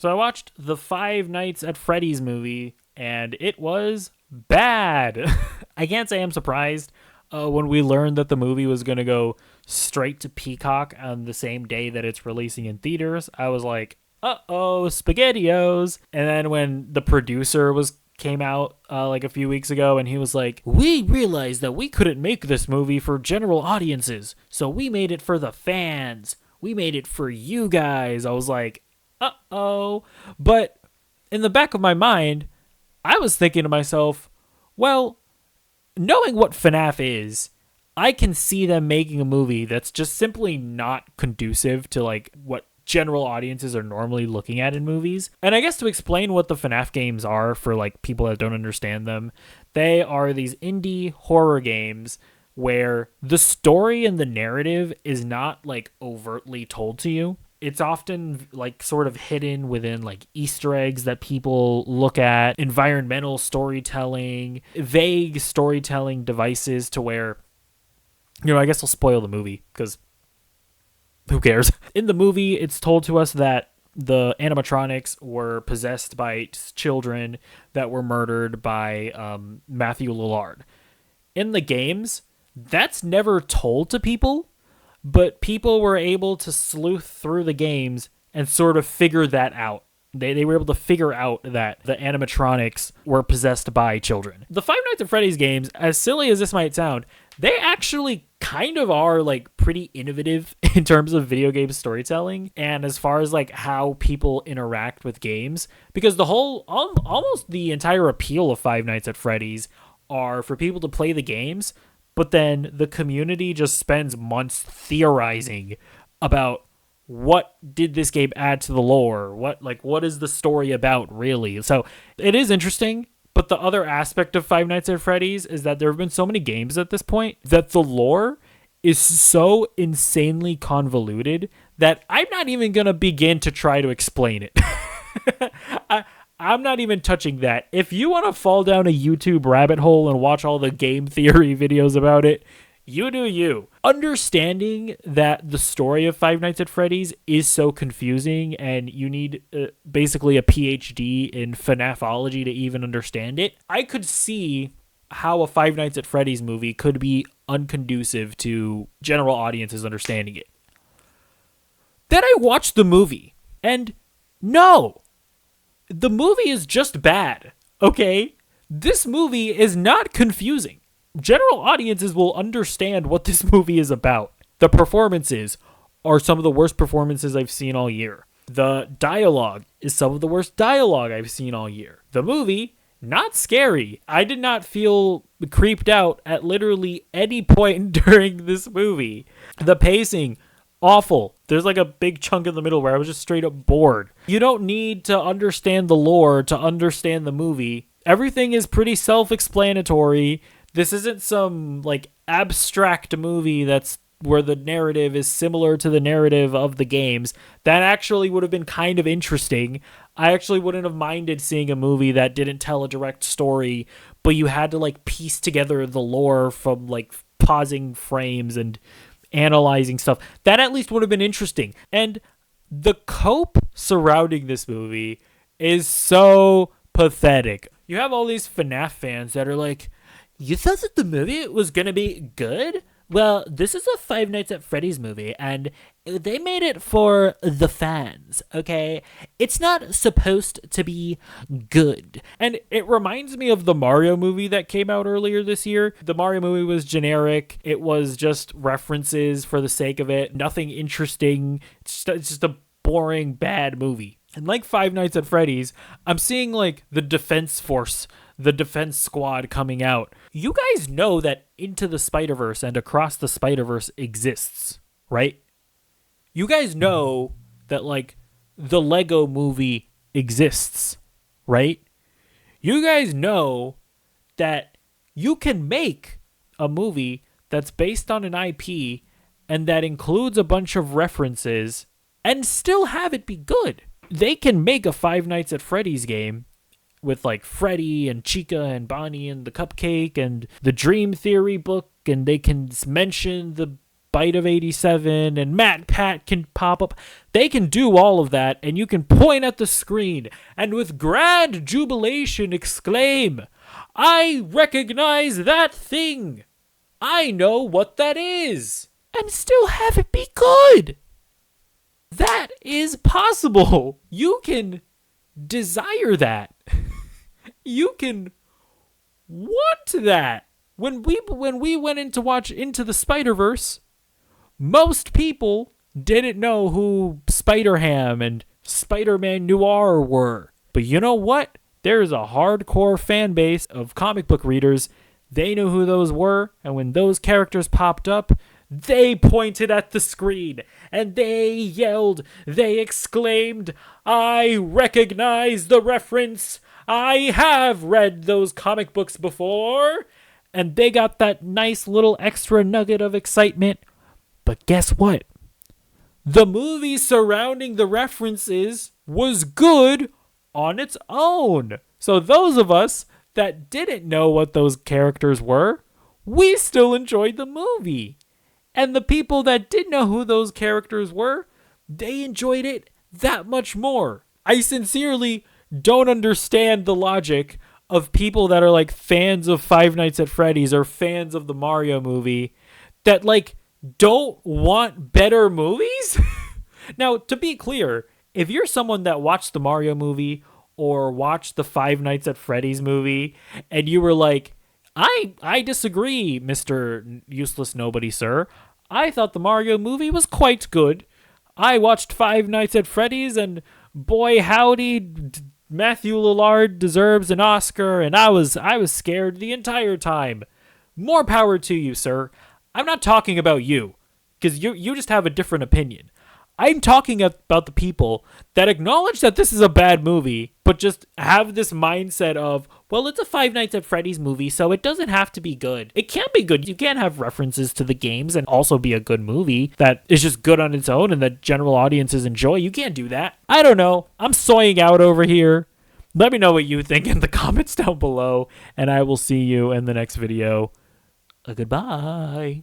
So I watched the Five Nights at Freddy's movie, and it was bad. I can't say I'm surprised. When we learned that the movie was going to go straight to Peacock on the same day that it's releasing in theaters, I was like, uh-oh, SpaghettiOs. And then when the producer came out like a few weeks ago, and he was like, we realized that we couldn't make this movie for general audiences, so we made it for the fans. We made it for you guys. I was like, uh-oh. But in the back of my mind, I was thinking to myself, well, knowing what FNAF is, I can see them making a movie that's just simply not conducive to like what general audiences are normally looking at in movies. And I guess to explain what the FNAF games are for like people that don't understand them, they are these indie horror games where the story and the narrative is not like overtly told to you. It's often like sort of hidden within like Easter eggs that people look at, environmental storytelling, vague storytelling devices to where, I guess I'll spoil the movie because who cares? In the movie, it's told to us that the animatronics were possessed by children that were murdered by Matthew Lillard. In the games, that's never told to people. But people were able to sleuth through the games and sort of figure that out. They were able to figure out that the animatronics were possessed by children. The Five Nights at Freddy's games, as silly as this might sound, they actually kind of are like pretty innovative in terms of video game storytelling and as far as like how people interact with games. Because almost the entire appeal of Five Nights at Freddy's are for people to play the games, but then the community just spends months theorizing about what did this game add to the lore? What is the story about, really? So it is interesting, but the other aspect of Five Nights at Freddy's is that there have been so many games at this point that the lore is so insanely convoluted that I'm not even going to begin to try to explain it. I'm not even touching that. If you want to fall down a YouTube rabbit hole and watch all the game theory videos about it, you do you. Understanding that the story of Five Nights at Freddy's is so confusing and you need basically a PhD in FNAFology to even understand it, I could see how a Five Nights at Freddy's movie could be unconducive to general audiences understanding it. Then I watched the movie, and no! The movie is just bad, okay? This movie is not confusing. General audiences will understand what this movie is about. The performances are some of the worst performances I've seen all year. The dialogue is some of the worst dialogue I've seen all year. The movie, not scary. I did not feel creeped out at literally any point during this movie. The pacing, awful. There's like a big chunk in the middle where I was just straight up bored. You don't need to understand the lore to understand the movie. Everything is pretty self-explanatory. This isn't some like abstract movie that's where the narrative is similar to the narrative of the games. That actually would have been kind of interesting. I actually wouldn't have minded seeing a movie that didn't tell a direct story, but you had to like piece together the lore from like pausing frames and analyzing stuff. That at least would have been interesting. And the cope surrounding this movie is so pathetic. You have all these FNAF fans that are like, you thought that the movie was going to be good? Well, this is a Five Nights at Freddy's movie, and they made it for the fans, okay? It's not supposed to be good. And it reminds me of the Mario movie that came out earlier this year. The Mario movie was generic. It was just references for the sake of it. Nothing interesting. It's just a boring, bad movie. And like Five Nights at Freddy's, I'm seeing like the Defense Force, the Defense Squad coming out. You guys know that Into the Spider-Verse and Across the Spider-Verse exists, right? You guys know that like the Lego movie exists, right? You guys know that you can make a movie that's based on an IP and that includes a bunch of references and still have it be good. They can make a Five Nights at Freddy's game with like Freddy and Chica and Bonnie and the Cupcake and the Dream Theory book, and they can mention the Spite of 87 and Matt Pat can pop up. They can do all of that, and you can point at the screen and with grand jubilation exclaim, I recognize that thing. I know what that is. And still have it be good. That is possible. You can desire that. You can want that. When we went in to watch Into the Spider-Verse, most people didn't know who Spider-Ham and Spider-Man Noir were. But you know what? There's a hardcore fan base of comic book readers. They knew who those were, and when those characters popped up, they pointed at the screen, and they yelled, they exclaimed, I recognize the reference. I have read those comic books before. And they got that nice little extra nugget of excitement. But guess what? The movie surrounding the references was good on its own. So those of us that didn't know what those characters were, we still enjoyed the movie. And the people that did know who those characters were, they enjoyed it that much more. I sincerely don't understand the logic of people that are like fans of Five Nights at Freddy's or fans of the Mario movie that like don't want better movies. Now, to be clear, if you're someone that watched the Mario movie or watched the Five Nights at Freddy's movie and you were like, I disagree, Mr. Useless Nobody, sir. I thought the Mario movie was quite good. I watched Five Nights at Freddy's and boy howdy, Matthew Lillard deserves an Oscar, and I was scared the entire time. More power to you, sir. I'm not talking about you, because you just have a different opinion. I'm talking about the people that acknowledge that this is a bad movie, but just have this mindset of, well, it's a Five Nights at Freddy's movie, so it doesn't have to be good. It can be good. You can't have references to the games and also be a good movie that is just good on its own and that general audiences enjoy. You can't do that. I don't know. I'm soying out over here. Let me know what you think in the comments down below, and I will see you in the next video. Goodbye.